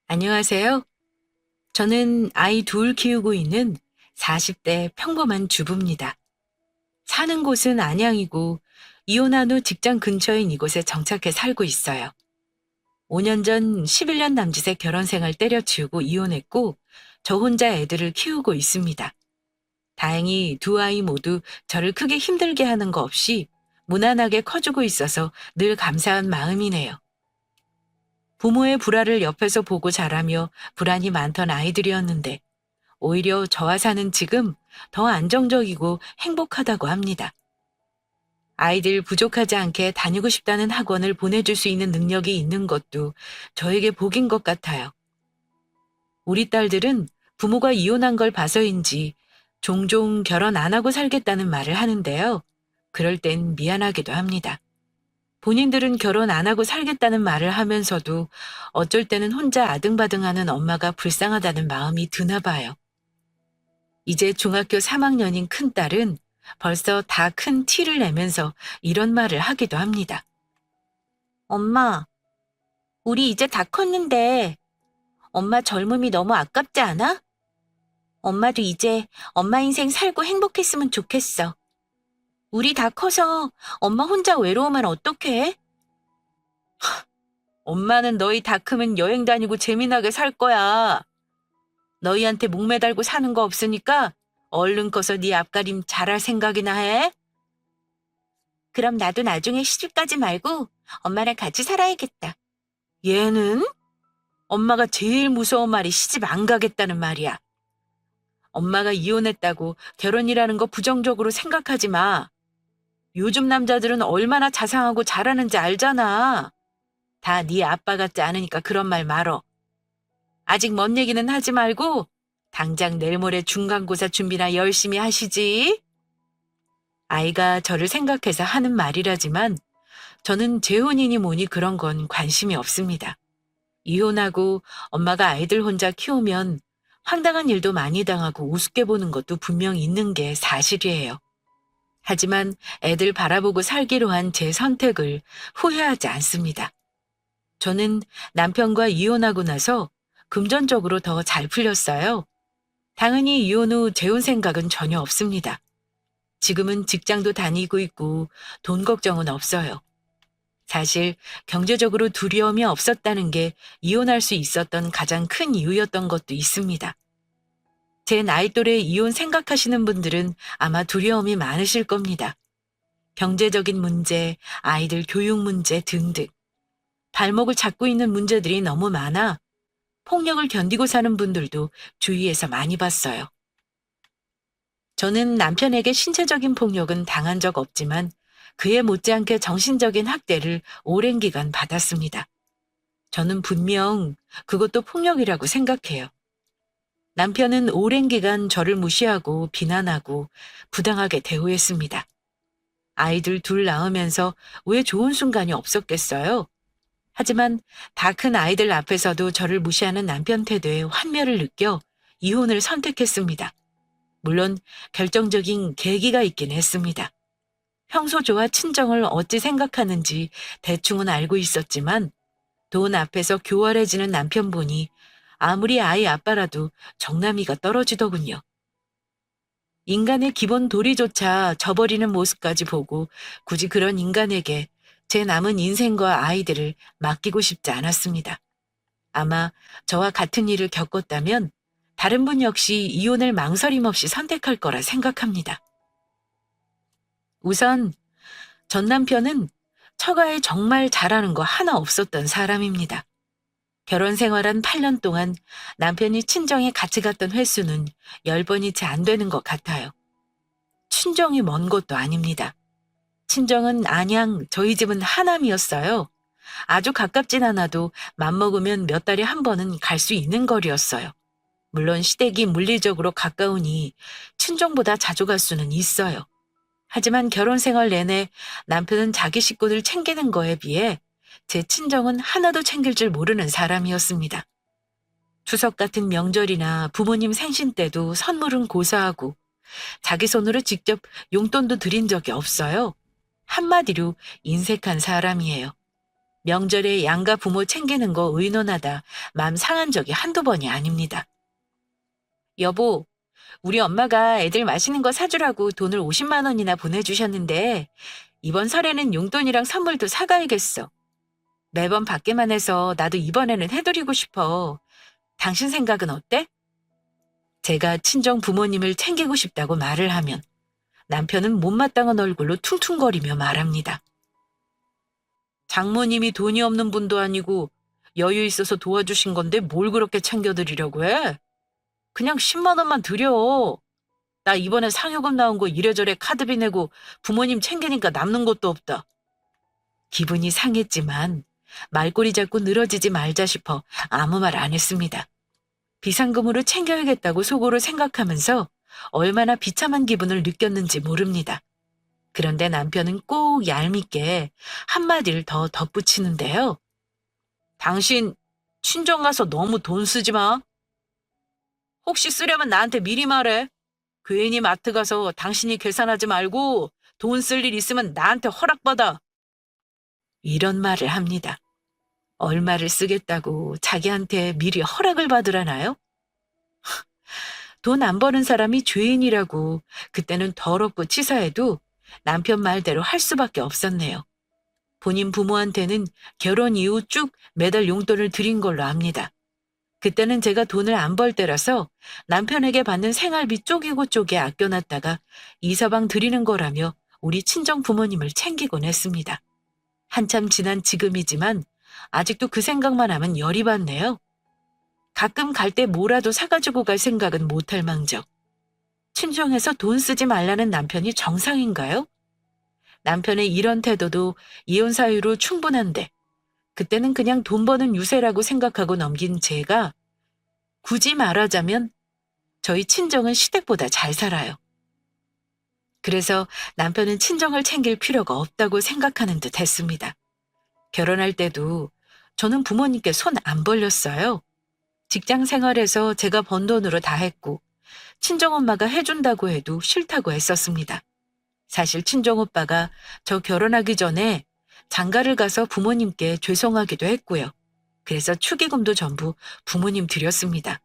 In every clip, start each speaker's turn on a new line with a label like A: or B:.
A: 안녕하세요. 저는 아이 둘 키우고 있는 40대 평범한 주부입니다. 사는 곳은 안양이고 이혼한 후 직장 근처인 이곳에 정착해 살고 있어요. 5년 전 11년 남짓의 결혼 생활 때려치우고 이혼했고 저 혼자 애들을 키우고 있습니다. 다행히 두 아이 모두 저를 크게 힘들게 하는 거 없이 무난하게 커주고 있어서 늘 감사한 마음이네요. 부모의 불화를 옆에서 보고 자라며 불안이 많던 아이들이었는데 오히려 저와 사는 지금 더 안정적이고 행복하다고 합니다. 아이들 부족하지 않게 다니고 싶다는 학원을 보내줄 수 있는 능력이 있는 것도 저에게 복인 것 같아요. 우리 딸들은 부모가 이혼한 걸 봐서인지 종종 결혼 안 하고 살겠다는 말을 하는데요. 그럴 땐 미안하기도 합니다. 본인들은 결혼 안 하고 살겠다는 말을 하면서도 어쩔 때는 혼자 아등바등하는 엄마가 불쌍하다는 마음이 드나 봐요. 이제 중학교 3학년인 큰딸은 벌써 다 큰 티를 내면서 이런 말을 하기도 합니다. 엄마, 우리 이제 다 컸는데 엄마 젊음이 너무 아깝지 않아? 엄마도 이제 엄마 인생 살고 행복했으면 좋겠어. 우리 다 커서 엄마 혼자 외로우면 어떡해? 엄마는 너희 다 크면 여행 다니고 재미나게 살 거야. 너희한테 목매달고 사는 거 없으니까 얼른 커서 네 앞가림 잘할 생각이나 해. 그럼 나도 나중에 시집가지 말고 엄마랑 같이 살아야겠다. 얘는? 엄마가 제일 무서운 말이 시집 안 가겠다는 말이야. 엄마가 이혼했다고 결혼이라는 거 부정적으로 생각하지 마. 요즘 남자들은 얼마나 자상하고 잘하는지 알잖아. 다 네 아빠 같지 않으니까 그런 말 말어. 아직 먼 얘기는 하지 말고 당장 내일 모레 중간고사 준비나 열심히 하시지. 아이가 저를 생각해서 하는 말이라지만 저는 재혼이니 뭐니 그런 건 관심이 없습니다. 이혼하고 엄마가 아이들 혼자 키우면 황당한 일도 많이 당하고 우습게 보는 것도 분명 있는 게 사실이에요. 하지만 애들 바라보고 살기로 한 제 선택을 후회하지 않습니다. 저는 남편과 이혼하고 나서 금전적으로 더 잘 풀렸어요. 당연히 이혼 후 재혼 생각은 전혀 없습니다. 지금은 직장도 다니고 있고 돈 걱정은 없어요. 사실 경제적으로 두려움이 없었다는 게 이혼할 수 있었던 가장 큰 이유였던 것도 있습니다. 제 나이 또래 이혼 생각하시는 분들은 아마 두려움이 많으실 겁니다. 경제적인 문제, 아이들 교육 문제 등등. 발목을 잡고 있는 문제들이 너무 많아 폭력을 견디고 사는 분들도 주위에서 많이 봤어요. 저는 남편에게 신체적인 폭력은 당한 적 없지만 그에 못지않게 정신적인 학대를 오랜 기간 받았습니다. 저는 분명 그것도 폭력이라고 생각해요. 남편은 오랜 기간 저를 무시하고 비난하고 부당하게 대우했습니다. 아이들 둘 낳으면서 왜 좋은 순간이 없었겠어요? 하지만 다 큰 아이들 앞에서도 저를 무시하는 남편 태도에 환멸을 느껴 이혼을 선택했습니다. 물론 결정적인 계기가 있긴 했습니다. 평소 저와 친정을 어찌 생각하는지 대충은 알고 있었지만 돈 앞에서 교활해지는 남편 보니 아무리 아이 아빠라도 정남이가 떨어지더군요. 인간의 기본 도리조차 저버리는 모습까지 보고 굳이 그런 인간에게 제 남은 인생과 아이들을 맡기고 싶지 않았습니다. 아마 저와 같은 일을 겪었다면 다른 분 역시 이혼을 망설임 없이 선택할 거라 생각합니다. 우선 전 남편은 처가에 정말 잘하는 거 하나 없었던 사람입니다. 결혼 생활한 8년 동안 남편이 친정에 같이 갔던 횟수는 10번이 채 안 되는 것 같아요. 친정이 먼 것도 아닙니다. 친정은 안양, 저희 집은 하남이었어요. 아주 가깝진 않아도 맘먹으면 몇 달에 한 번은 갈 수 있는 거리였어요. 물론 시댁이 물리적으로 가까우니 친정보다 자주 갈 수는 있어요. 하지만 결혼 생활 내내 남편은 자기 식구들 챙기는 거에 비해 제 친정은 하나도 챙길 줄 모르는 사람이었습니다. 추석 같은 명절이나 부모님 생신 때도 선물은 고사하고 자기 손으로 직접 용돈도 드린 적이 없어요. 한마디로 인색한 사람이에요. 명절에 양가 부모 챙기는 거 의논하다 맘 상한 적이 한두 번이 아닙니다. 여보, 우리 엄마가 애들 맛있는 거 사주라고 돈을 50만 원이나 보내주셨는데 이번 설에는 용돈이랑 선물도 사가야겠어. 매번 받기만 해서 나도 이번에는 해드리고 싶어. 당신 생각은 어때? 제가 친정 부모님을 챙기고 싶다고 말을 하면 남편은 못마땅한 얼굴로 퉁퉁거리며 말합니다. 장모님이 돈이 없는 분도 아니고 여유 있어서 도와주신 건데 뭘 그렇게 챙겨드리려고 해? 그냥 10만 원만 드려. 나 이번에 상여금 나온 거 이래저래 카드비 내고 부모님 챙기니까 남는 것도 없다. 기분이 상했지만 말꼬리 잡고 늘어지지 말자 싶어 아무 말 안 했습니다. 비상금으로 챙겨야겠다고 속으로 생각하면서 얼마나 비참한 기분을 느꼈는지 모릅니다. 그런데 남편은 꼭 얄밉게 한마디를 더 덧붙이는데요. 당신 친정 가서 너무 돈 쓰지 마. 혹시 쓰려면 나한테 미리 말해. 괜히 마트 가서 당신이 계산하지 말고 돈 쓸 일 있으면 나한테 허락받아. 이런 말을 합니다. 얼마를 쓰겠다고 자기한테 미리 허락을 받으라나요? 돈 안 버는 사람이 죄인이라고 그때는 더럽고 치사해도 남편 말대로 할 수밖에 없었네요. 본인 부모한테는 결혼 이후 쭉 매달 용돈을 드린 걸로 압니다. 그때는 제가 돈을 안 벌 때라서 남편에게 받는 생활비 쪼개고 쪼개 아껴놨다가 이서방 드리는 거라며 우리 친정 부모님을 챙기곤 했습니다. 한참 지난 지금이지만 아직도 그 생각만 하면 열이 받네요. 가끔 갈 때 뭐라도 사가지고 갈 생각은 못할 망정. 친정에서 돈 쓰지 말라는 남편이 정상인가요? 남편의 이런 태도도 이혼 사유로 충분한데 그때는 그냥 돈 버는 유세라고 생각하고 넘긴 제가 굳이 말하자면 저희 친정은 시댁보다 잘 살아요. 그래서 남편은 친정을 챙길 필요가 없다고 생각하는 듯 했습니다. 결혼할 때도 저는 부모님께 손 안 벌렸어요. 직장 생활에서 제가 번 돈으로 다 했고 친정엄마가 해준다고 해도 싫다고 했었습니다. 사실 친정오빠가 저 결혼하기 전에 장가를 가서 부모님께 죄송하기도 했고요. 그래서 축의금도 전부 부모님 드렸습니다.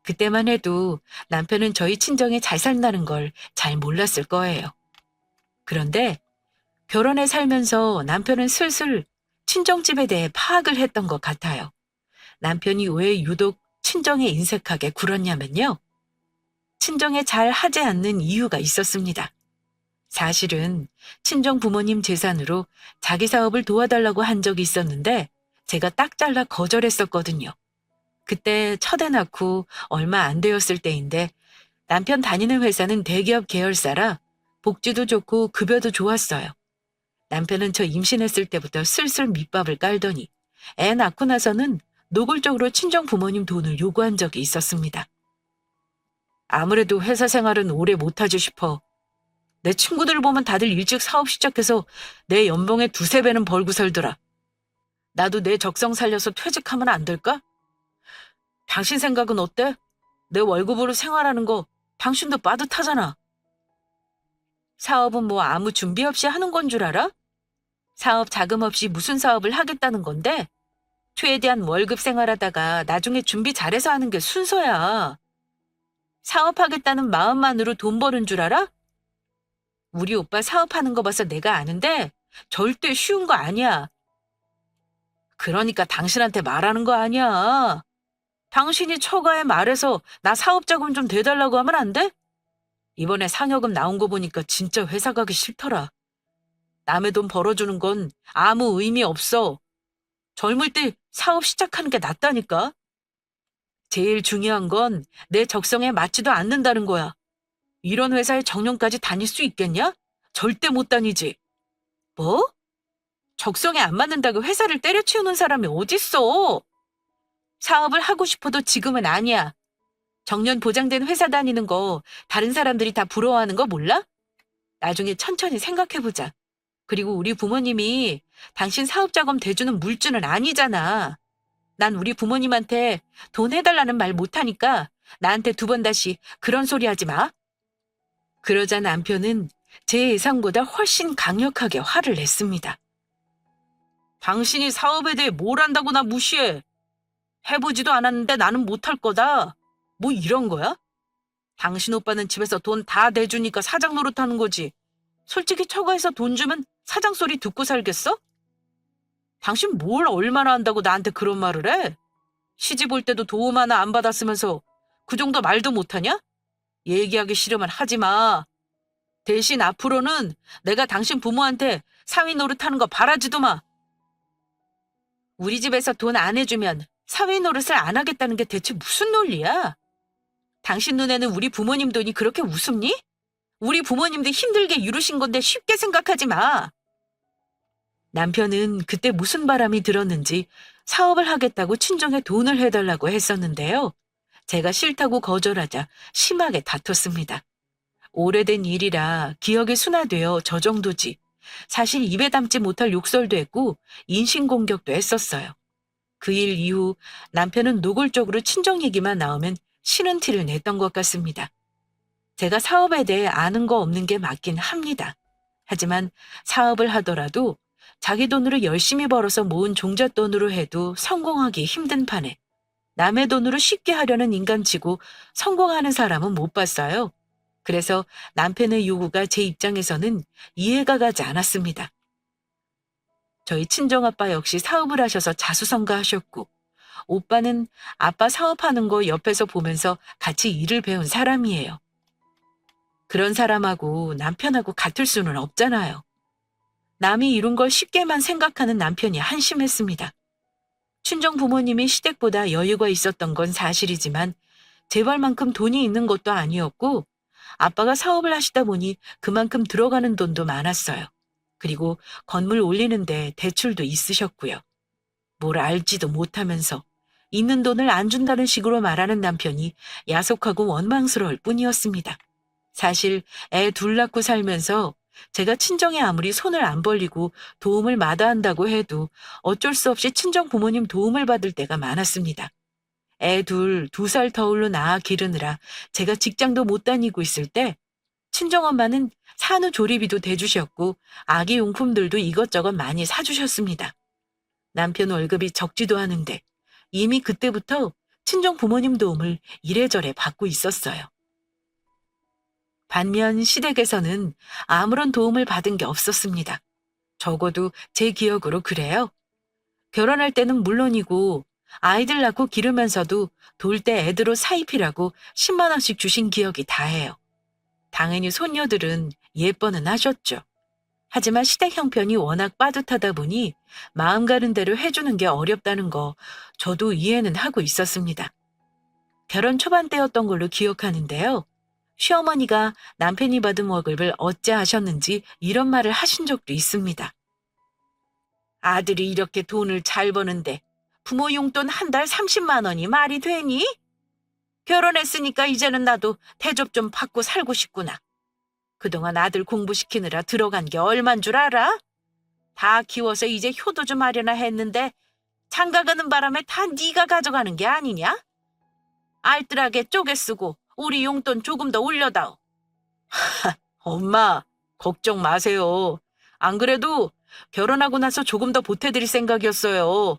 A: 그때만 해도 남편은 저희 친정에 잘 산다는 걸 잘 몰랐을 거예요. 그런데 결혼해 살면서 남편은 슬슬 친정집에 대해 파악을 했던 것 같아요. 남편이 왜 유독 친정에 인색하게 굴었냐면요. 친정에 잘 하지 않는 이유가 있었습니다. 사실은 친정 부모님 재산으로 자기 사업을 도와달라고 한 적이 있었는데 제가 딱 잘라 거절했었거든요. 그때 첫애 낳고 얼마 안 되었을 때인데 남편 다니는 회사는 대기업 계열사라 복지도 좋고 급여도 좋았어요. 남편은 저 임신했을 때부터 슬슬 밑밥을 깔더니 애 낳고 나서는 노골적으로 친정 부모님 돈을 요구한 적이 있었습니다. 아무래도 회사 생활은 오래 못하지 싶어. 내 친구들 보면 다들 일찍 사업 시작해서 내 연봉의 두세 배는 벌고 살더라. 나도 내 적성 살려서 퇴직하면 안 될까? 당신 생각은 어때? 내 월급으로 생활하는 거 당신도 빠듯하잖아. 사업은 뭐 아무 준비 없이 하는 건 줄 알아? 사업 자금 없이 무슨 사업을 하겠다는 건데 최대한 월급 생활하다가 나중에 준비 잘해서 하는 게 순서야. 사업하겠다는 마음만으로 돈 버는 줄 알아? 우리 오빠 사업하는 거 봐서 내가 아는데 절대 쉬운 거 아니야. 그러니까 당신한테 말하는 거 아니야. 당신이 처가에 말해서 나 사업 자금 좀 대달라고 하면 안 돼? 이번에 상여금 나온 거 보니까 진짜 회사 가기 싫더라. 남의 돈 벌어주는 건 아무 의미 없어. 젊을 때 사업 시작하는 게 낫다니까. 제일 중요한 건 내 적성에 맞지도 않는다는 거야. 이런 회사에 정년까지 다닐 수 있겠냐? 절대 못 다니지. 뭐? 적성에 안 맞는다고 회사를 때려치우는 사람이 어딨어? 사업을 하고 싶어도 지금은 아니야. 정년 보장된 회사 다니는 거 다른 사람들이 다 부러워하는 거 몰라? 나중에 천천히 생각해보자. 그리고 우리 부모님이 당신 사업자금 대주는 물주는 아니잖아. 난 우리 부모님한테 돈 해달라는 말 못하니까 나한테 두 번 다시 그런 소리 하지 마. 그러자 남편은 제 예상보다 훨씬 강력하게 화를 냈습니다. 당신이 사업에 대해 뭘 안다고 나 무시해. 해보지도 않았는데 나는 못할 거다. 뭐 이런 거야? 당신 오빠는 집에서 돈 다 내주니까 사장 노릇하는 거지. 솔직히 처가에서 돈 주면 사장 소리 듣고 살겠어? 당신 뭘 얼마나 안다고 나한테 그런 말을 해? 시집 올 때도 도움 하나 안 받았으면서 그 정도 말도 못하냐? 얘기하기 싫으면 하지 마. 대신 앞으로는 내가 당신 부모한테 사위 노릇하는 거 바라지도 마. 우리 집에서 돈 안 해주면 사위 노릇을 안 하겠다는 게 대체 무슨 논리야? 당신 눈에는 우리 부모님 돈이 그렇게 우습니? 우리 부모님도 힘들게 이루신 건데 쉽게 생각하지 마. 남편은 그때 무슨 바람이 들었는지 사업을 하겠다고 친정에 돈을 해달라고 했었는데요. 제가 싫다고 거절하자 심하게 다퉜습니다. 오래된 일이라 기억이 순화되어 저 정도지. 사실 입에 담지 못할 욕설도 했고 인신공격도 했었어요. 그 일 이후 남편은 노골적으로 친정 얘기만 나오면 싫은 티를 냈던 것 같습니다. 제가 사업에 대해 아는 거 없는 게 맞긴 합니다. 하지만 사업을 하더라도 자기 돈으로 열심히 벌어서 모은 종잣돈으로 해도 성공하기 힘든 판에 남의 돈으로 쉽게 하려는 인간치고 성공하는 사람은 못 봤어요. 그래서 남편의 요구가 제 입장에서는 이해가 가지 않았습니다. 저희 친정아빠 역시 사업을 하셔서 자수성가하셨고 오빠는 아빠 사업하는 거 옆에서 보면서 같이 일을 배운 사람이에요. 그런 사람하고 남편하고 같을 수는 없잖아요. 남이 이룬 걸 쉽게만 생각하는 남편이 한심했습니다. 친정 부모님이 시댁보다 여유가 있었던 건 사실이지만 재벌만큼 돈이 있는 것도 아니었고 아빠가 사업을 하시다 보니 그만큼 들어가는 돈도 많았어요. 그리고 건물 올리는데 대출도 있으셨고요. 뭘 알지도 못하면서 있는 돈을 안 준다는 식으로 말하는 남편이 야속하고 원망스러울 뿐이었습니다. 사실 애 둘 낳고 살면서 제가 친정에 아무리 손을 안 벌리고 도움을 마다한다고 해도 어쩔 수 없이 친정 부모님 도움을 받을 때가 많았습니다. 애 둘, 2살 터울로 낳아 기르느라 제가 직장도 못 다니고 있을 때 친정엄마는 산후조리비도 대주셨고 아기 용품들도 이것저것 많이 사주셨습니다. 남편 월급이 적지도 않은데 이미 그때부터 친정 부모님 도움을 이래저래 받고 있었어요. 반면 시댁에서는 아무런 도움을 받은 게 없었습니다. 적어도 제 기억으로 그래요. 결혼할 때는 물론이고 아이들 낳고 기르면서도 돌 때 애들옷 사입히라고 10만 원씩 주신 기억이 다해요. 당연히 손녀들은 예뻐는 하셨죠. 하지만 시댁 형편이 워낙 빠듯하다 보니 마음 가는 대로 해주는 게 어렵다는 거 저도 이해는 하고 있었습니다. 결혼 초반 때였던 걸로 기억하는데요. 시어머니가 남편이 받은 월급을 어찌 하셨는지 이런 말을 하신 적도 있습니다. 아들이 이렇게 돈을 잘 버는데 부모 용돈 한 달 30만 원이 말이 되니? 결혼했으니까 이제는 나도 대접 좀 받고 살고 싶구나. 그동안 아들 공부시키느라 들어간 게 얼만 줄 알아? 다 키워서 이제 효도 좀 하려나 했는데 장가 가는 바람에 다 네가 가져가는 게 아니냐? 알뜰하게 쪼개 쓰고 우리 용돈 조금 더 올려다오. 엄마, 걱정 마세요. 안 그래도 결혼하고 나서 조금 더 보태드릴 생각이었어요.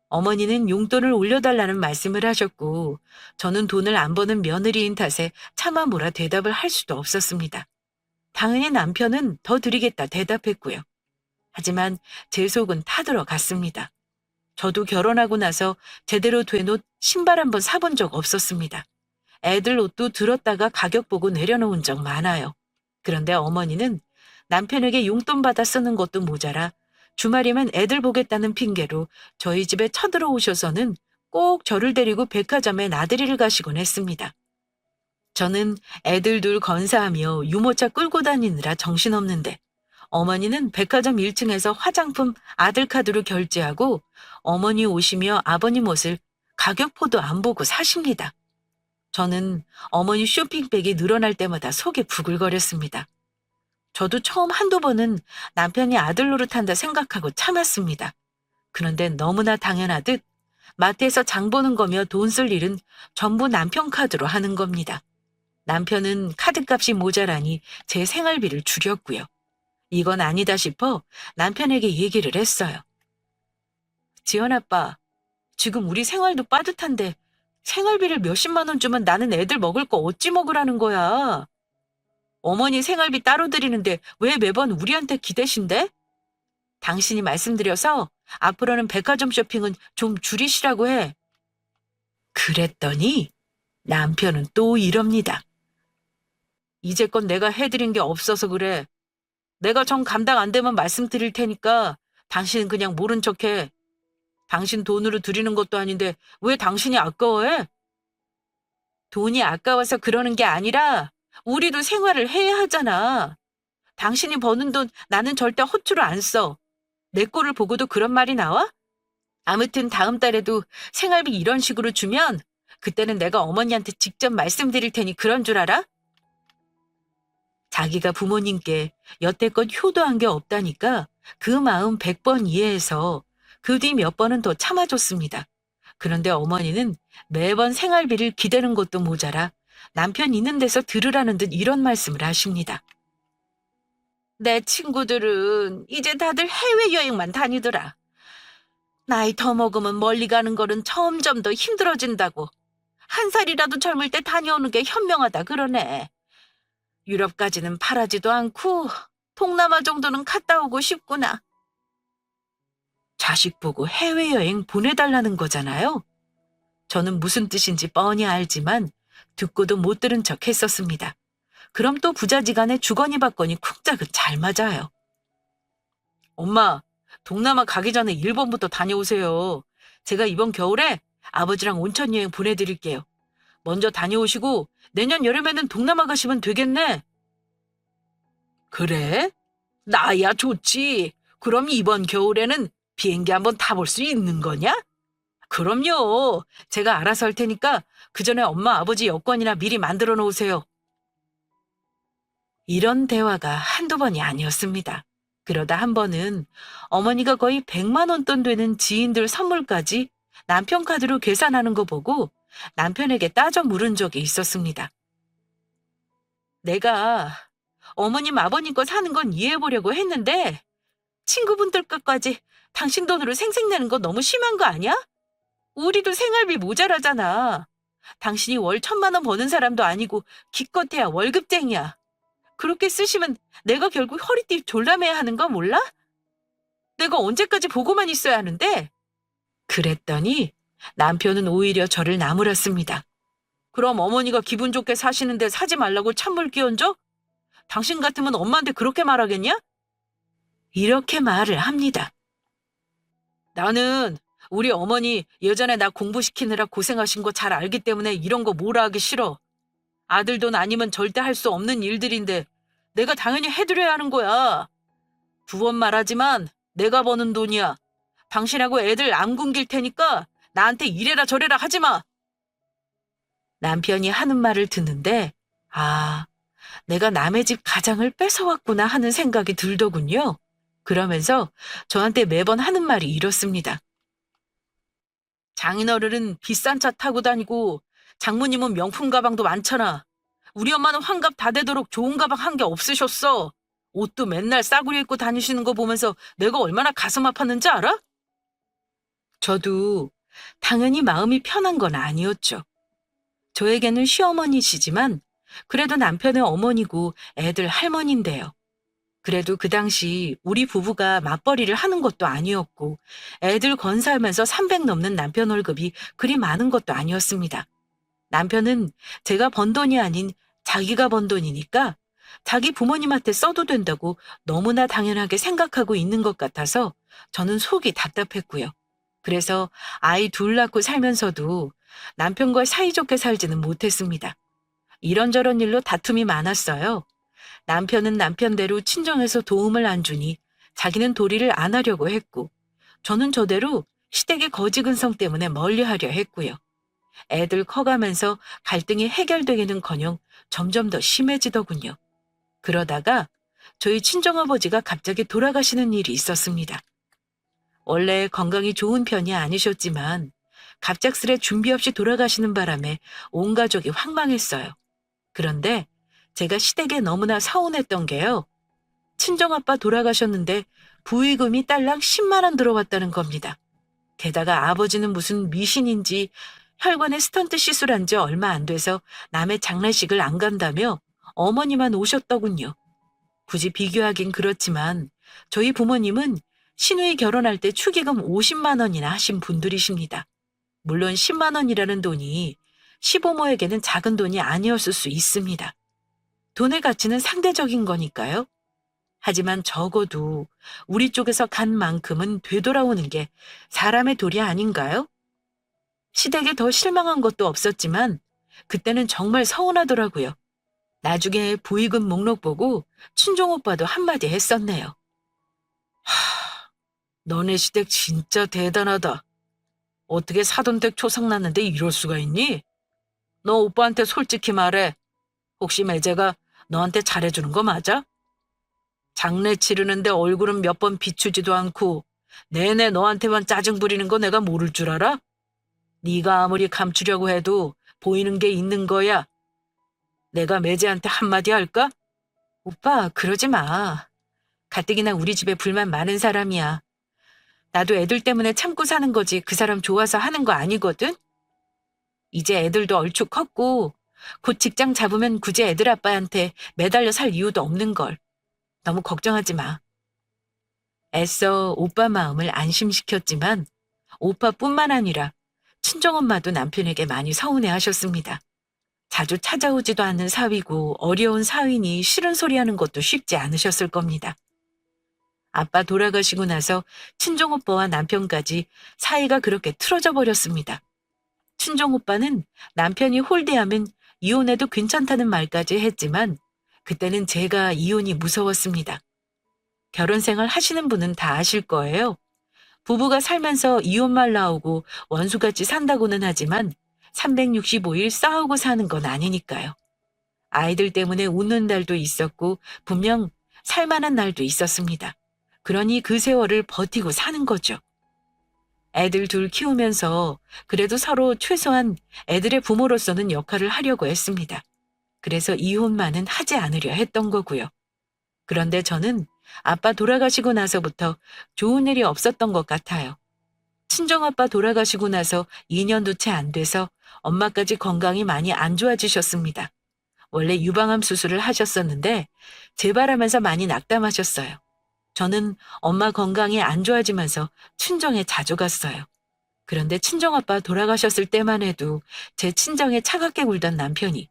A: 어머니는 용돈을 올려달라는 말씀을 하셨고 저는 돈을 안 버는 며느리인 탓에 차마 뭐라 대답을 할 수도 없었습니다. 당연히 남편은 더 드리겠다 대답했고요. 하지만 제 속은 타들어갔습니다. 저도 결혼하고 나서 제대로 된 옷 신발 한번 사본 적 없었습니다. 애들 옷도 들었다가 가격 보고 내려놓은 적 많아요. 그런데 어머니는 남편에게 용돈 받아 쓰는 것도 모자라 주말이면 애들 보겠다는 핑계로 저희 집에 쳐들어오셔서는 꼭 저를 데리고 백화점에 나들이를 가시곤 했습니다. 저는 애들 둘 건사하며 유모차 끌고 다니느라 정신없는데 어머니는 백화점 1층에서 화장품 아들 카드로 결제하고 어머니 옷이며 아버님 옷을 가격표도 안 보고 사십니다. 저는 어머니 쇼핑백이 늘어날 때마다 속이 부글거렸습니다. 저도 처음 한두 번은 남편이 아들 노릇한다 생각하고 참았습니다. 그런데 너무나 당연하듯 마트에서 장 보는 거며 돈 쓸 일은 전부 남편 카드로 하는 겁니다. 남편은 카드값이 모자라니 제 생활비를 줄였고요. 이건 아니다 싶어 남편에게 얘기를 했어요. 지연 아빠, 지금 우리 생활도 빠듯한데 생활비를 몇십만 원 주면 나는 애들 먹을 거 어찌 먹으라는 거야. 어머니 생활비 따로 드리는데 왜 매번 우리한테 기대신대? 당신이 말씀드려서 앞으로는 백화점 쇼핑은 좀 줄이시라고 해. 그랬더니 남편은 또 이럽니다. 이제껏 내가 해드린 게 없어서 그래. 내가 정 감당 안 되면 말씀드릴 테니까 당신은 그냥 모른 척해. 당신 돈으로 드리는 것도 아닌데 왜 당신이 아까워해? 돈이 아까워서 그러는 게 아니라 우리도 생활을 해야 하잖아. 당신이 버는 돈 나는 절대 허투루 안 써. 내 꼴을 보고도 그런 말이 나와? 아무튼 다음 달에도 생활비 이런 식으로 주면 그때는 내가 어머니한테 직접 말씀드릴 테니 그런 줄 알아? 자기가 부모님께 여태껏 효도한 게 없다니까 그 마음 100번 이해해서 그 뒤 몇 번은 더 참아줬습니다. 그런데 어머니는 매번 생활비를 기대는 것도 모자라 남편 있는 데서 들으라는 듯 이런 말씀을 하십니다. 내 친구들은 이제 다들 해외여행만 다니더라. 나이 더 먹으면 멀리 가는 거는 점점 더 힘들어진다고. 한 살이라도 젊을 때 다녀오는 게 현명하다 그러네. 유럽까지는 바라지도 않고 동남아 정도는 갔다 오고 싶구나. 자식 보고 해외여행 보내달라는 거잖아요. 저는 무슨 뜻인지 뻔히 알지만 듣고도 못 들은 척 했었습니다. 그럼 또 부자지간에 주거니 받거니 쿵짝은 잘 맞아요. 엄마, 동남아 가기 전에 일본부터 다녀오세요. 제가 이번 겨울에 아버지랑 온천 여행 보내드릴게요. 먼저 다녀오시고 내년 여름에는 동남아 가시면 되겠네. 그래? 나야 좋지. 그럼 이번 겨울에는 비행기 한번 타볼 수 있는 거냐? 그럼요. 제가 알아서 할 테니까 그 전에 엄마 아버지 여권이나 미리 만들어 놓으세요. 이런 대화가 한두 번이 아니었습니다. 그러다 한 번은 어머니가 거의 100만 원 돈 되는 지인들 선물까지 남편 카드로 계산하는 거 보고 남편에게 따져 물은 적이 있었습니다. 내가 어머님 아버님 거 사는 건 이해해보려고 했는데 친구분들 것까지 당신 돈으로 생색내는 거 너무 심한 거 아니야? 우리도 생활비 모자라잖아. 당신이 월 1,000만 원 버는 사람도 아니고 기껏해야 월급쟁이야. 그렇게 쓰시면 내가 결국 허리띠 졸라매야 하는 거 몰라? 내가 언제까지 보고만 있어야 하는데? 그랬더니 남편은 오히려 저를 나무랐습니다. 그럼 어머니가 기분 좋게 사시는데 사지 말라고 찬물 끼얹어? 당신 같으면 엄마한테 그렇게 말하겠냐? 이렇게 말을 합니다. 나는 우리 어머니 예전에 나 공부시키느라 고생하신 거 잘 알기 때문에 이런 거 뭐라 하기 싫어. 아들 돈 아니면 절대 할 수 없는 일들인데 내가 당연히 해드려야 하는 거야. 두 번 말하지만 내가 버는 돈이야. 당신하고 애들 안 굶길 테니까 나한테 이래라 저래라 하지 마. 남편이 하는 말을 듣는데 아, 내가 남의 집 가장을 뺏어왔구나 하는 생각이 들더군요. 그러면서 저한테 매번 하는 말이 이렇습니다. 장인어른은 비싼 차 타고 다니고 장모님은 명품 가방도 많잖아. 우리 엄마는 환갑 다 되도록 좋은 가방 한 개 없으셨어. 옷도 맨날 싸구려 입고 다니시는 거 보면서 내가 얼마나 가슴 아팠는지 알아? 저도 당연히 마음이 편한 건 아니었죠. 저에게는 시어머니시지만 그래도 남편의 어머니고 애들 할머니인데요. 그래도 그 당시 우리 부부가 맞벌이를 하는 것도 아니었고 애들 건사하면서 300 넘는 남편 월급이 그리 많은 것도 아니었습니다. 남편은 제가 번 돈이 아닌 자기가 번 돈이니까 자기 부모님한테 써도 된다고 너무나 당연하게 생각하고 있는 것 같아서 저는 속이 답답했고요. 그래서 아이 둘 낳고 살면서도 남편과 사이좋게 살지는 못했습니다. 이런저런 일로 다툼이 많았어요. 남편은 남편대로 친정에서 도움을 안 주니 자기는 도리를 안 하려고 했고 저는 저대로 시댁의 거지근성 때문에 멀리하려 했고요. 애들 커가면서 갈등이 해결되기는커녕 점점 더 심해지더군요. 그러다가 저희 친정아버지가 갑자기 돌아가시는 일이 있었습니다. 원래 건강이 좋은 편이 아니셨지만 갑작스레 준비 없이 돌아가시는 바람에 온 가족이 황망했어요. 그런데 제가 시댁에 너무나 서운했던 게요. 친정아빠 돌아가셨는데 부의금이 딸랑 10만 원 들어왔다는 겁니다. 게다가 아버지는 무슨 미신인지 혈관에 스턴트 시술한 지 얼마 안 돼서 남의 장례식을 안 간다며 어머니만 오셨더군요. 굳이 비교하긴 그렇지만 저희 부모님은 시누이 결혼할 때 축의금 50만 원이나 하신 분들이십니다. 물론 10만 원이라는 돈이 시부모에게는 작은 돈이 아니었을 수 있습니다. 돈의 가치는 상대적인 거니까요. 하지만 적어도 우리 쪽에서 간 만큼은 되돌아오는 게 사람의 도리 아닌가요? 시댁에 더 실망한 것도 없었지만 그때는 정말 서운하더라고요. 나중에 부의금 목록 보고 친정 오빠도 한마디 했었네요. 너네 시댁 진짜 대단하다. 어떻게 사돈댁 초상 났는데 이럴 수가 있니? 너 오빠한테 솔직히 말해. 혹시 매제가 너한테 잘해주는 거 맞아? 장례 치르는데 얼굴은 몇 번 비추지도 않고 내내 너한테만 짜증 부리는 거 내가 모를 줄 알아? 네가 아무리 감추려고 해도 보이는 게 있는 거야. 내가 매제한테 한마디 할까? 오빠, 그러지 마. 가뜩이나 우리 집에 불만 많은 사람이야. 나도 애들 때문에 참고 사는 거지 그 사람 좋아서 하는 거 아니거든? 이제 애들도 얼추 컸고 곧 직장 잡으면 굳이 애들 아빠한테 매달려 살 이유도 없는 걸. 너무 걱정하지 마. 애써 오빠 마음을 안심시켰지만 오빠뿐만 아니라 친정엄마도 남편에게 많이 서운해 하셨습니다. 자주 찾아오지도 않는 사위고 어려운 사위니 싫은 소리 하는 것도 쉽지 않으셨을 겁니다. 아빠 돌아가시고 나서 친정오빠와 남편까지 사이가 그렇게 틀어져 버렸습니다. 친정오빠는 남편이 홀대하면 이혼해도 괜찮다는 말까지 했지만 그때는 제가 이혼이 무서웠습니다. 결혼 생활 하시는 분은 다 아실 거예요. 부부가 살면서 이혼말 나오고 원수같이 산다고는 하지만 365일 싸우고 사는 건 아니니까요. 아이들 때문에 웃는 날도 있었고 분명 살만한 날도 있었습니다. 그러니 그 세월을 버티고 사는 거죠. 애들 둘 키우면서 그래도 서로 최소한 애들의 부모로서는 역할을 하려고 했습니다. 그래서 이혼만은 하지 않으려 했던 거고요. 그런데 저는 아빠 돌아가시고 나서부터 좋은 일이 없었던 것 같아요. 친정아빠 돌아가시고 나서 2년도 채 안 돼서 엄마까지 건강이 많이 안 좋아지셨습니다. 원래 유방암 수술을 하셨었는데 재발하면서 많이 낙담하셨어요. 저는 엄마 건강이 안 좋아지면서 친정에 자주 갔어요. 그런데 친정아빠 돌아가셨을 때만 해도 제 친정에 차갑게 굴던 남편이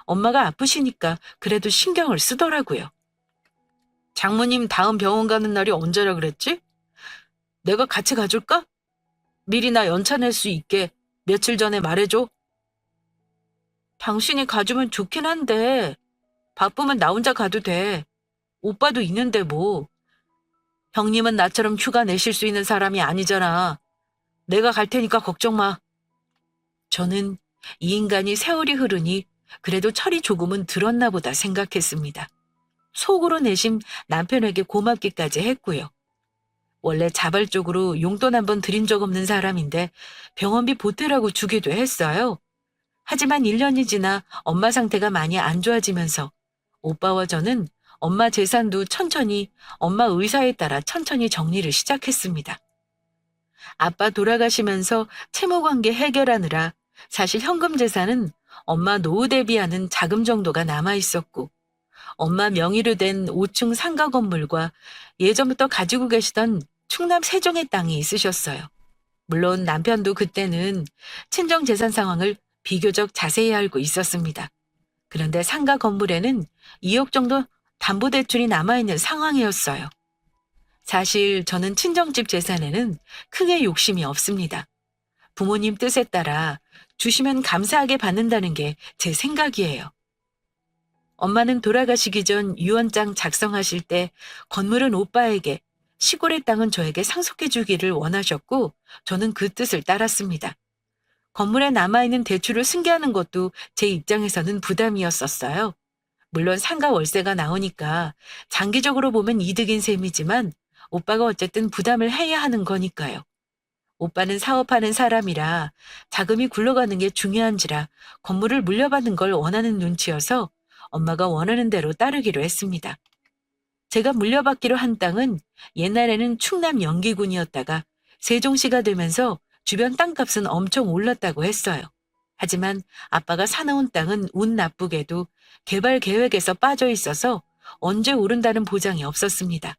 A: 엄마가 아프시니까 그래도 신경을 쓰더라고요. 장모님 다음 병원 가는 날이 언제라 그랬지? 내가 같이 가줄까? 미리 나 연차 낼 수 있게 며칠 전에 말해줘. 당신이 가주면 좋긴 한데 바쁘면 나 혼자 가도 돼. 오빠도 있는데 뭐. 형님은 나처럼 휴가 내실 수 있는 사람이 아니잖아. 내가 갈 테니까 걱정 마. 저는 이 인간이 세월이 흐르니 그래도 철이 조금은 들었나 보다 생각했습니다. 속으로 내심 남편에게 고맙기까지 했고요. 원래 자발적으로 용돈 한 번 드린 적 없는 사람인데 병원비 보태라고 주기도 했어요. 하지만 1년이 지나 엄마 상태가 많이 안 좋아지면서 오빠와 저는 엄마 재산도 천천히 엄마 의사에 따라 천천히 정리를 시작했습니다. 아빠 돌아가시면서 채무관계 해결하느라 사실 현금 재산은 엄마 노후 대비하는 자금 정도가 남아 있었고 엄마 명의로 된 5층 상가 건물과 예전부터 가지고 계시던 충남 세종의 땅이 있으셨어요. 물론 남편도 그때는 친정 재산 상황을 비교적 자세히 알고 있었습니다. 그런데 상가 건물에는 2억 정도 담보대출이 남아있는 상황이었어요. 사실 저는 친정집 재산에는 크게 욕심이 없습니다. 부모님 뜻에 따라 주시면 감사하게 받는다는 게 제 생각이에요. 엄마는 돌아가시기 전 유언장 작성하실 때 건물은 오빠에게, 시골의 땅은 저에게 상속해 주기를 원하셨고 저는 그 뜻을 따랐습니다. 건물에 남아있는 대출을 승계하는 것도 제 입장에서는 부담이었었어요. 물론 상가 월세가 나오니까 장기적으로 보면 이득인 셈이지만 오빠가 어쨌든 부담을 해야 하는 거니까요. 오빠는 사업하는 사람이라 자금이 굴러가는 게 중요한지라 건물을 물려받는 걸 원하는 눈치여서 엄마가 원하는 대로 따르기로 했습니다. 제가 물려받기로 한 땅은 옛날에는 충남 연기군이었다가 세종시가 되면서 주변 땅값은 엄청 올랐다고 했어요. 하지만 아빠가 사놓은 땅은 운 나쁘게도 개발 계획에서 빠져 있어서 언제 오른다는 보장이 없었습니다.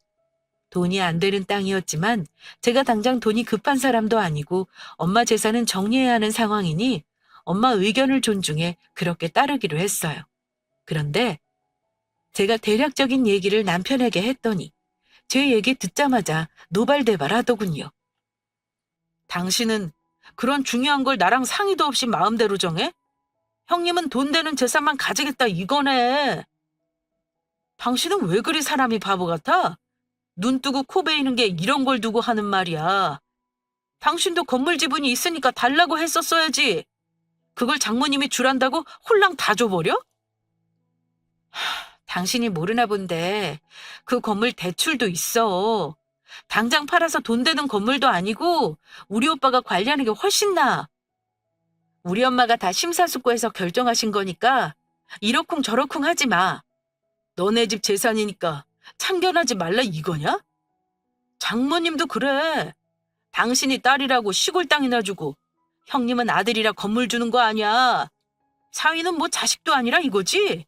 A: 돈이 안 되는 땅이었지만 제가 당장 돈이 급한 사람도 아니고 엄마 재산은 정리해야 하는 상황이니 엄마 의견을 존중해 그렇게 따르기로 했어요. 그런데 제가 대략적인 얘기를 남편에게 했더니 제 얘기 듣자마자 노발대발 하더군요. 당신은 그런 중요한 걸 나랑 상의도 없이 마음대로 정해? 형님은 돈 되는 재산만 가지겠다 이거네. 당신은 왜 그리 사람이 바보 같아? 눈 뜨고 코 베이는 게 이런 걸 두고 하는 말이야. 당신도 건물 지분이 있으니까 달라고 했었어야지. 그걸 장모님이 주란다고 홀랑 다 줘버려? 당신이 모르나 본데 그 건물 대출도 있어. 당장 팔아서 돈 되는 건물도 아니고 우리 오빠가 관리하는 게 훨씬 나아. 우리 엄마가 다 심사숙고해서 결정하신 거니까 이러쿵 저러쿵 하지 마. 너네 집 재산이니까 참견하지 말라 이거냐? 장모님도 그래. 당신이 딸이라고 시골 땅이나 주고 형님은 아들이라 건물 주는 거 아니야. 사위는 뭐 자식도 아니라 이거지?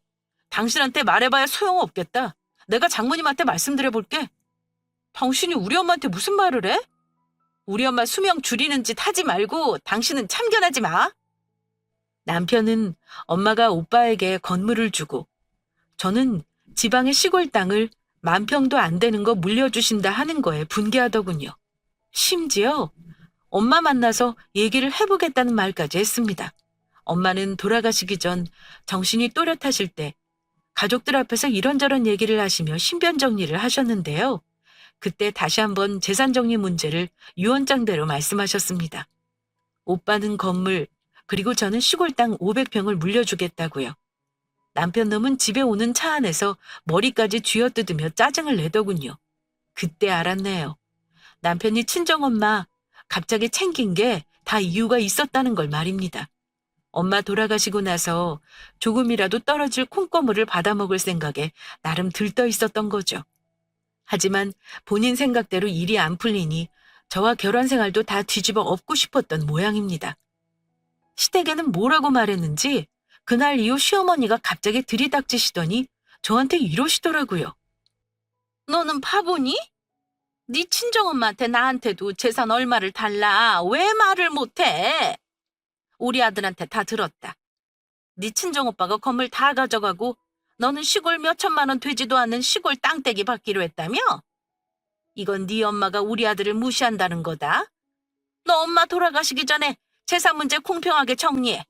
A: 당신한테 말해봐야 소용없겠다. 내가 장모님한테 말씀드려볼게. 당신이 우리 엄마한테 무슨 말을 해? 우리 엄마 수명 줄이는 짓 하지 말고 당신은 참견하지 마. 남편은 엄마가 오빠에게 건물을 주고 저는 지방의 시골 땅을 10,000평도 안 되는 거 물려주신다 하는 거에 분개하더군요. 심지어 엄마 만나서 얘기를 해보겠다는 말까지 했습니다. 엄마는 돌아가시기 전 정신이 또렷하실 때 가족들 앞에서 이런저런 얘기를 하시며 신변 정리를 하셨는데요. 그때 다시 한번 재산 정리 문제를 유언장대로 말씀하셨습니다. 오빠는 건물, 그리고 저는 시골 땅 500평을 물려주겠다고요. 남편 놈은 집에 오는 차 안에서 머리까지 쥐어뜯으며 짜증을 내더군요. 그때 알았네요. 남편이 친정엄마 갑자기 챙긴 게 다 이유가 있었다는 걸 말입니다. 엄마 돌아가시고 나서 조금이라도 떨어질 콩고물을 받아먹을 생각에 나름 들떠 있었던 거죠. 하지만 본인 생각대로 일이 안 풀리니 저와 결혼 생활도 다 뒤집어 엎고 싶었던 모양입니다. 시댁에는 뭐라고 말했는지 그날 이후 시어머니가 갑자기 들이닥치시더니 저한테 이러시더라고요. 너는 바보니? 네 친정엄마한테 나한테도 재산 얼마를 달라. 왜 말을 못해? 우리 아들한테 다 들었다. 네 친정오빠가 건물 다 가져가고 너는 시골 몇 천만 원 되지도 않는 시골 땅떼기 받기로 했다며? 이건 네 엄마가 우리 아들을 무시한다는 거다. 너 엄마 돌아가시기 전에 재산 문제 공평하게 정리해.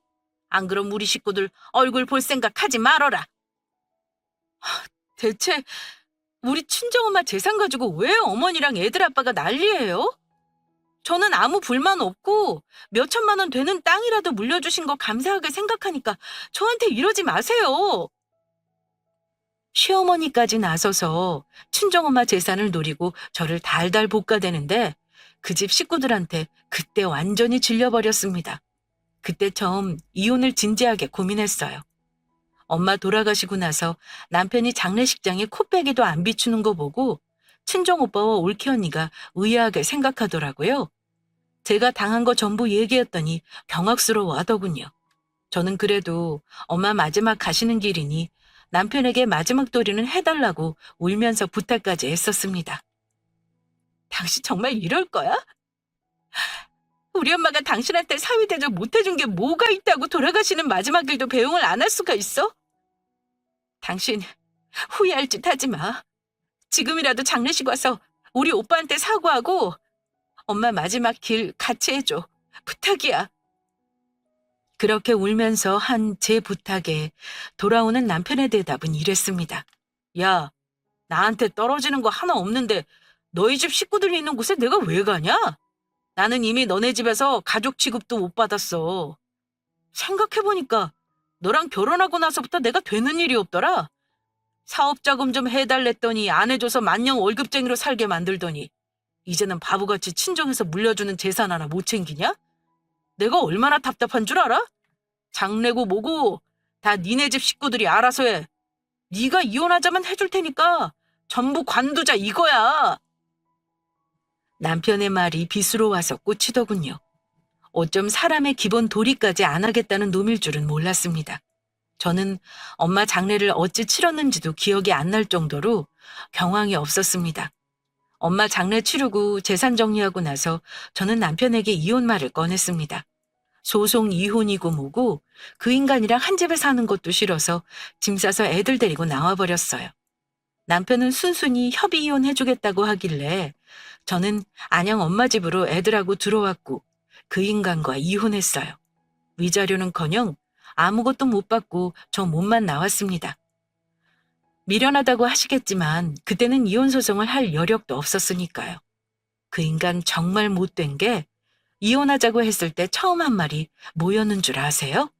A: 안 그럼 우리 식구들 얼굴 볼 생각 하지 말어라. 대체 우리 친정엄마 재산 가지고 왜 어머니랑 애들 아빠가 난리예요? 저는 아무 불만 없고 몇 천만 원 되는 땅이라도 물려주신 거 감사하게 생각하니까 저한테 이러지 마세요. 시어머니까지 나서서 친정엄마 재산을 노리고 저를 달달 볶아대는데 그 집 식구들한테 그때 완전히 질려버렸습니다. 그때 처음 이혼을 진지하게 고민했어요. 엄마 돌아가시고 나서 남편이 장례식장에 코빼기도 안 비추는 거 보고 친정오빠와 올케 언니가 의아하게 생각하더라고요. 제가 당한 거 전부 얘기했더니 경악스러워 하더군요. 저는 그래도 엄마 마지막 가시는 길이니 남편에게 마지막 도리는 해달라고 울면서 부탁까지 했었습니다. 당신 정말 이럴 거야? 우리 엄마가 당신한테 사위 대접 못해준 게 뭐가 있다고 돌아가시는 마지막 길도 배웅을 안 할 수가 있어? 당신 후회할 짓 하지 마. 지금이라도 장례식 와서 우리 오빠한테 사과하고 엄마 마지막 길 같이 해줘. 부탁이야. 그렇게 울면서 한 제 부탁에 돌아오는 남편의 대답은 이랬습니다. 야, 나한테 떨어지는 거 하나 없는데 너희 집 식구들이 있는 곳에 내가 왜 가냐? 나는 이미 너네 집에서 가족 취급도 못 받았어. 생각해보니까 너랑 결혼하고 나서부터 내가 되는 일이 없더라. 사업자금 좀 해달랬더니 안 해줘서 만년 월급쟁이로 살게 만들더니 이제는 바보같이 친정에서 물려주는 재산 하나 못 챙기냐? 내가 얼마나 답답한 줄 알아? 장래고 뭐고 다 니네 집 식구들이 알아서 해. 네가 이혼하자면 해줄 테니까 전부 관두자 이거야. 남편의 말이 빗으로 와서 꽂히더군요. 어쩜 사람의 기본 도리까지 안 하겠다는 놈일 줄은 몰랐습니다. 저는 엄마 장례를 어찌 치렀는지도 기억이 안 날 정도로 경황이 없었습니다. 엄마 장례 치르고 재산 정리하고 나서 저는 남편에게 이혼 말을 꺼냈습니다. 소송 이혼이고 뭐고 그 인간이랑 한 집에 사는 것도 싫어서 짐 싸서 애들 데리고 나와버렸어요. 남편은 순순히 협의 이혼해주겠다고 하길래 저는 안양 엄마 집으로 애들하고 들어왔고 그 인간과 이혼했어요. 위자료는커녕 아무것도 못 받고 저 몸만 나왔습니다. 미련하다고 하시겠지만 그때는 이혼 소송을 할 여력도 없었으니까요. 그 인간 정말 못된 게 이혼하자고 했을 때 처음 한 말이 뭐였는 줄 아세요?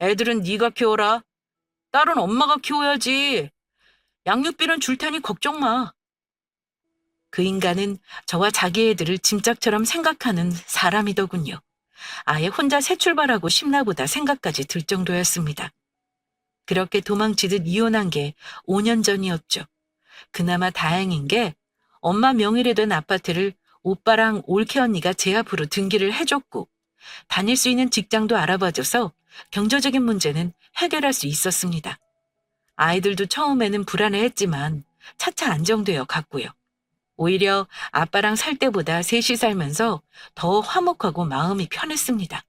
A: 애들은 네가 키워라. 딸은 엄마가 키워야지. 양육비는 줄 테니 걱정 마. 그 인간은 저와 자기 애들을 짐짝처럼 생각하는 사람이더군요. 아예 혼자 새 출발하고 싶나보다 생각까지 들 정도였습니다. 그렇게 도망치듯 이혼한 게 5년 전이었죠. 그나마 다행인 게 엄마 명의로 된 아파트를 오빠랑 올케 언니가 제 앞으로 등기를 해줬고 다닐 수 있는 직장도 알아봐줘서 경제적인 문제는 해결할 수 있었습니다. 아이들도 처음에는 불안해했지만 차차 안정되어 갔고요. 오히려 아빠랑 살 때보다 셋이 살면서 더 화목하고 마음이 편했습니다.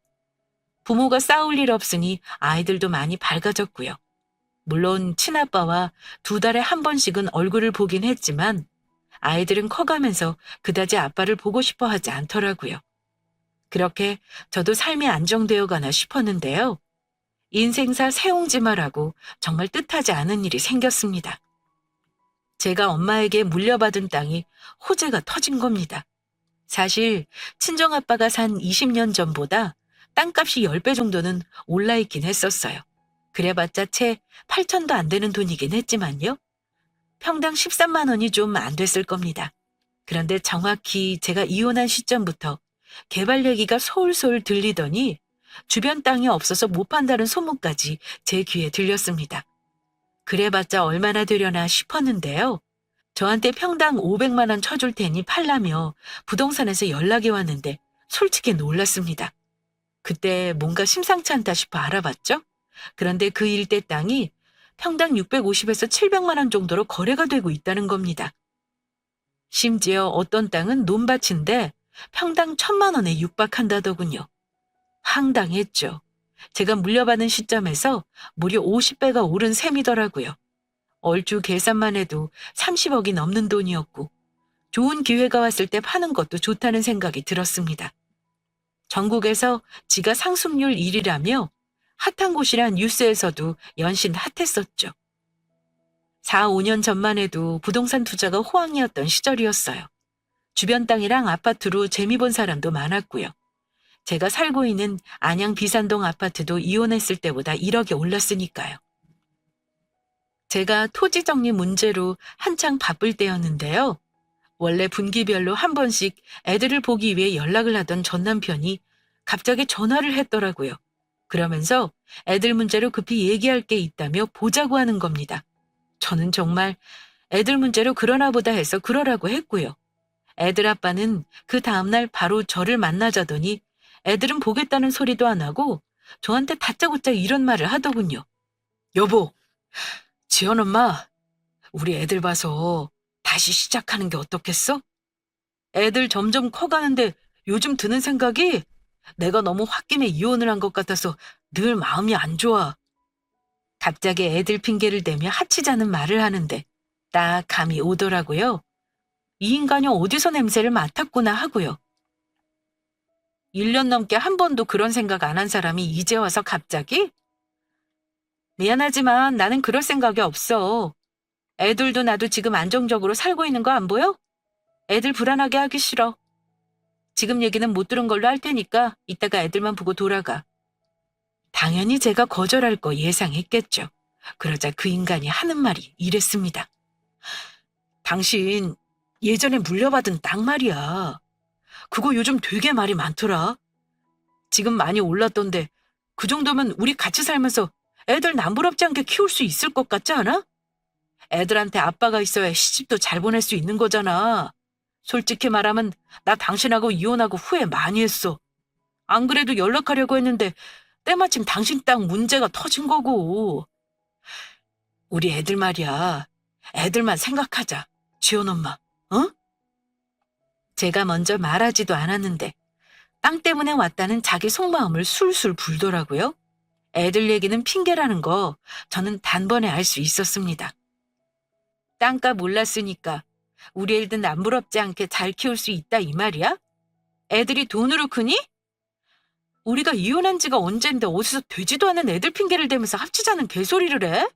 A: 부모가 싸울 일 없으니 아이들도 많이 밝아졌고요. 물론 친아빠와 2달에 한 번씩은 얼굴을 보긴 했지만 아이들은 커가면서 그다지 아빠를 보고 싶어 하지 않더라고요. 그렇게 저도 삶이 안정되어 가나 싶었는데요. 인생사 새옹지마라고 정말 뜻하지 않은 일이 생겼습니다. 제가 엄마에게 물려받은 땅이 호재가 터진 겁니다. 사실 친정아빠가 산 20년 전보다 땅값이 10배 정도는 올라있긴 했었어요. 그래봤자 채 8천도 안 되는 돈이긴 했지만요. 평당 13만 원이 좀 안 됐을 겁니다. 그런데 정확히 제가 이혼한 시점부터 개발 얘기가 솔솔 들리더니 주변 땅이 없어서 못 판다는 소문까지 제 귀에 들렸습니다. 그래봤자 얼마나 되려나 싶었는데요. 저한테 평당 500만 원 쳐줄 테니 팔라며 부동산에서 연락이 왔는데 솔직히 놀랐습니다. 그때 뭔가 심상치 않다 싶어 알아봤죠? 그런데 그 일대 땅이 평당 650에서 700만 원 정도로 거래가 되고 있다는 겁니다. 심지어 어떤 땅은 논밭인데 평당 1,000만 원에 육박한다더군요. 황당했죠. 제가 물려받은 시점에서 무려 50배가 오른 셈이더라고요. 얼추 계산만 해도 30억이 넘는 돈이었고 좋은 기회가 왔을 때 파는 것도 좋다는 생각이 들었습니다. 전국에서 지가 상승률 1위라며 핫한 곳이란 뉴스에서도 연신 핫했었죠. 4, 5년 전만 해도 부동산 투자가 호황이었던 시절이었어요. 주변 땅이랑 아파트로 재미 본 사람도 많았고요. 제가 살고 있는 안양 비산동 아파트도 이혼했을 때보다 1억에 올랐으니까요. 제가 토지 정리 문제로 한창 바쁠 때였는데요. 원래 분기별로 한 번씩 애들을 보기 위해 연락을 하던 전 남편이 갑자기 전화를 했더라고요. 그러면서 애들 문제로 급히 얘기할 게 있다며 보자고 하는 겁니다. 저는 정말 애들 문제로 그러나 보다 해서 그러라고 했고요. 애들 아빠는 그 다음날 바로 저를 만나자더니 애들은 보겠다는 소리도 안 하고 저한테 다짜고짜 이런 말을 하더군요. 여보, 지연 엄마, 우리 애들 봐서 다시 시작하는 게 어떻겠어? 애들 점점 커가는데 요즘 드는 생각이 내가 너무 홧김에 이혼을 한 것 같아서 늘 마음이 안 좋아. 갑자기 애들 핑계를 대며 하치자는 말을 하는데 딱 감이 오더라고요. 이 인간이 어디서 냄새를 맡았구나 하고요. 1년 넘게 한 번도 그런 생각 안 한 사람이 이제 와서 갑자기? 미안하지만 나는 그럴 생각이 없어. 애들도 나도 지금 안정적으로 살고 있는 거 안 보여? 애들 불안하게 하기 싫어. 지금 얘기는 못 들은 걸로 할 테니까 이따가 애들만 보고 돌아가. 당연히 제가 거절할 거 예상했겠죠. 그러자 그 인간이 하는 말이 이랬습니다. 당신 예전에 물려받은 땅 말이야. 그거 요즘 되게 말이 많더라. 지금 많이 올랐던데 그 정도면 우리 같이 살면서 애들 남부럽지 않게 키울 수 있을 것 같지 않아? 애들한테 아빠가 있어야 시집도 잘 보낼 수 있는 거잖아. 솔직히 말하면 나 당신하고 이혼하고 후회 많이 했어. 안 그래도 연락하려고 했는데 때마침 당신 땅 문제가 터진 거고. 우리 애들 말이야. 애들만 생각하자. 지원 엄마, 어? 제가 먼저 말하지도 않았는데 땅 때문에 왔다는 자기 속마음을 술술 불더라고요. 애들 얘기는 핑계라는 거 저는 단번에 알 수 있었습니다. 땅값 올랐으니까 우리 애들 남부럽지 않게 잘 키울 수 있다 이 말이야? 애들이 돈으로 크니? 우리가 이혼한 지가 언젠데 어디서 되지도 않은 애들 핑계를 대면서 합치자는 개소리를 해?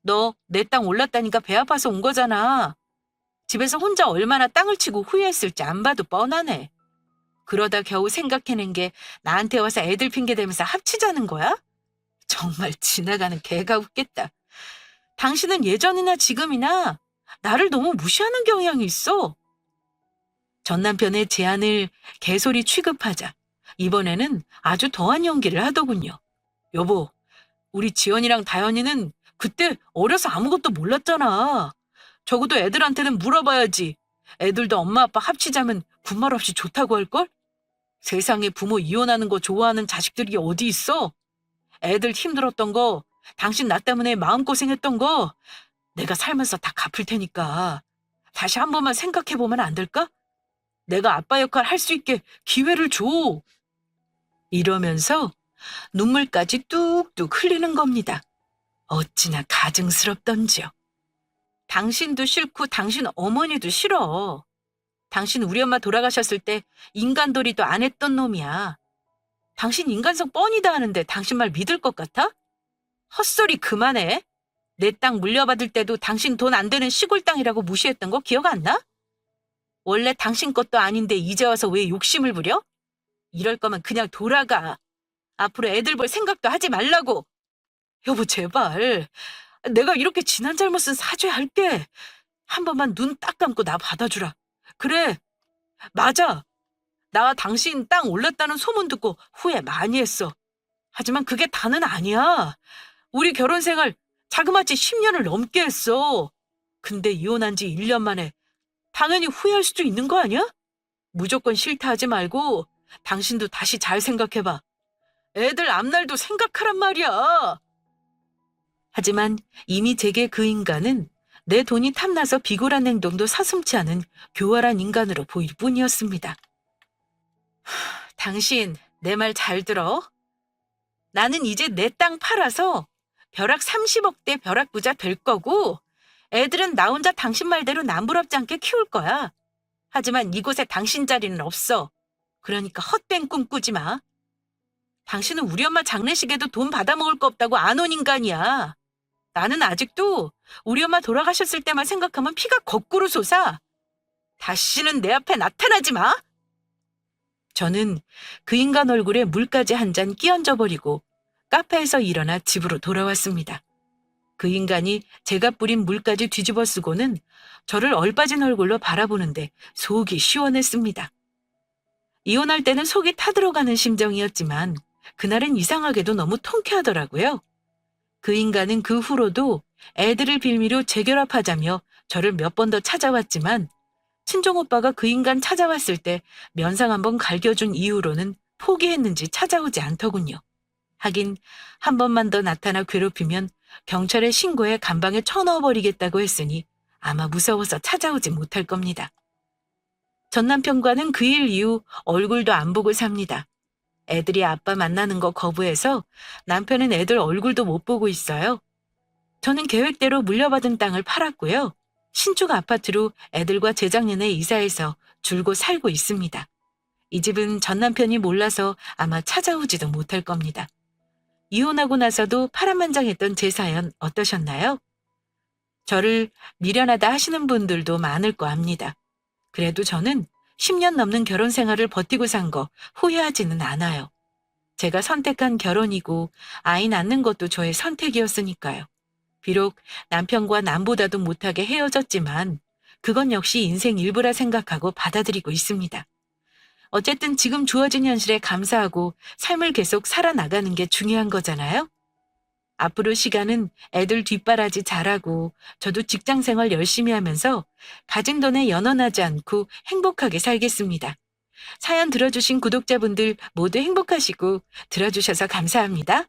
A: 너 내 땅 올랐다니까 배 아파서 온 거잖아. 집에서 혼자 얼마나 땅을 치고 후회했을지 안 봐도 뻔하네. 그러다 겨우 생각해낸 게 나한테 와서 애들 핑계 대면서 합치자는 거야? 정말 지나가는 개가 웃겠다. 당신은 예전이나 지금이나 나를 너무 무시하는 경향이 있어. 전 남편의 제안을 개소리 취급하자 이번에는 아주 더한 연기를 하더군요. 여보, 우리 지연이랑 다현이는 그때 어려서 아무것도 몰랐잖아. 적어도 애들한테는 물어봐야지. 애들도 엄마 아빠 합치자면 군말 없이 좋다고 할걸? 세상에 부모 이혼하는 거 좋아하는 자식들이 어디 있어? 애들 힘들었던 거, 당신 나 때문에 마음고생했던 거 내가 살면서 다 갚을 테니까 다시 한 번만 생각해보면 안 될까? 내가 아빠 역할 할 수 있게 기회를 줘. 이러면서 눈물까지 뚝뚝 흘리는 겁니다. 어찌나 가증스럽던지요. 당신도 싫고 당신 어머니도 싫어. 당신 우리 엄마 돌아가셨을 때 인간도리도 안 했던 놈이야. 당신 인간성 뻔히다 하는데 당신 말 믿을 것 같아? 헛소리 그만해. 내 땅 물려받을 때도 당신 돈 안 되는 시골 땅이라고 무시했던 거 기억 안 나? 원래 당신 것도 아닌데 이제 와서 왜 욕심을 부려? 이럴 거면 그냥 돌아가. 앞으로 애들 볼 생각도 하지 말라고. 여보 제발. 내가 이렇게 지난 잘못은 사죄할게. 한 번만 눈 딱 감고 나 받아주라. 그래, 맞아. 나 당신 땅 올랐다는 소문 듣고 후회 많이 했어. 하지만 그게 다는 아니야. 우리 결혼 생활 자그마치 10년을 넘게 했어. 근데 이혼한 지 1년 만에 당연히 후회할 수도 있는 거 아니야? 무조건 싫다 하지 말고 당신도 다시 잘 생각해봐. 애들 앞날도 생각하란 말이야. 하지만 이미 제게 그 인간은 내 돈이 탐나서 비굴한 행동도 서슴지 않은 교활한 인간으로 보일 뿐이었습니다. 당신 내 말 잘 들어. 나는 이제 내 땅 팔아서 벼락 30억대 벼락 부자 될 거고 애들은 나 혼자 당신 말대로 남부럽지 않게 키울 거야. 하지만 이곳에 당신 자리는 없어. 그러니까 헛된 꿈 꾸지 마. 당신은 우리 엄마 장례식에도 돈 받아먹을 거 없다고 안 온 인간이야. 나는 아직도 우리 엄마 돌아가셨을 때만 생각하면 피가 거꾸로 솟아. 다시는 내 앞에 나타나지 마. 저는 그 인간 얼굴에 물까지 한 잔 끼얹어 버리고 카페에서 일어나 집으로 돌아왔습니다. 그 인간이 제가 뿌린 물까지 뒤집어 쓰고는 저를 얼빠진 얼굴로 바라보는데 속이 시원했습니다. 이혼할 때는 속이 타들어가는 심정이었지만 그날은 이상하게도 너무 통쾌하더라고요. 그 인간은 그 후로도 애들을 빌미로 재결합하자며 저를 몇 번 더 찾아왔지만 친정오빠가 그 인간 찾아왔을 때 면상 한번 갈겨준 이후로는 포기했는지 찾아오지 않더군요. 하긴 한 번만 더 나타나 괴롭히면 경찰에 신고해 감방에 쳐넣어버리겠다고 했으니 아마 무서워서 찾아오지 못할 겁니다. 전 남편과는 그 일 이후 얼굴도 안 보고 삽니다. 애들이 아빠 만나는 거 거부해서 남편은 애들 얼굴도 못 보고 있어요. 저는 계획대로 물려받은 땅을 팔았고요. 신축 아파트로 애들과 재작년에 이사해서 줄곧 살고 있습니다. 이 집은 전 남편이 몰라서 아마 찾아오지도 못할 겁니다. 이혼하고 나서도 파란만장했던 제 사연 어떠셨나요? 저를 미련하다 하시는 분들도 많을 거 압니다. 그래도 저는 10년 넘는 결혼 생활을 버티고 산 거 후회하지는 않아요. 제가 선택한 결혼이고 아이 낳는 것도 저의 선택이었으니까요. 비록 남편과 남보다도 못하게 헤어졌지만 그건 역시 인생 일부라 생각하고 받아들이고 있습니다. 어쨌든 지금 주어진 현실에 감사하고 삶을 계속 살아나가는 게 중요한 거잖아요. 앞으로 시간은 애들 뒷바라지 잘하고 저도 직장 생활 열심히 하면서 가진 돈에 연연하지 않고 행복하게 살겠습니다. 사연 들어주신 구독자분들 모두 행복하시고 들어주셔서 감사합니다.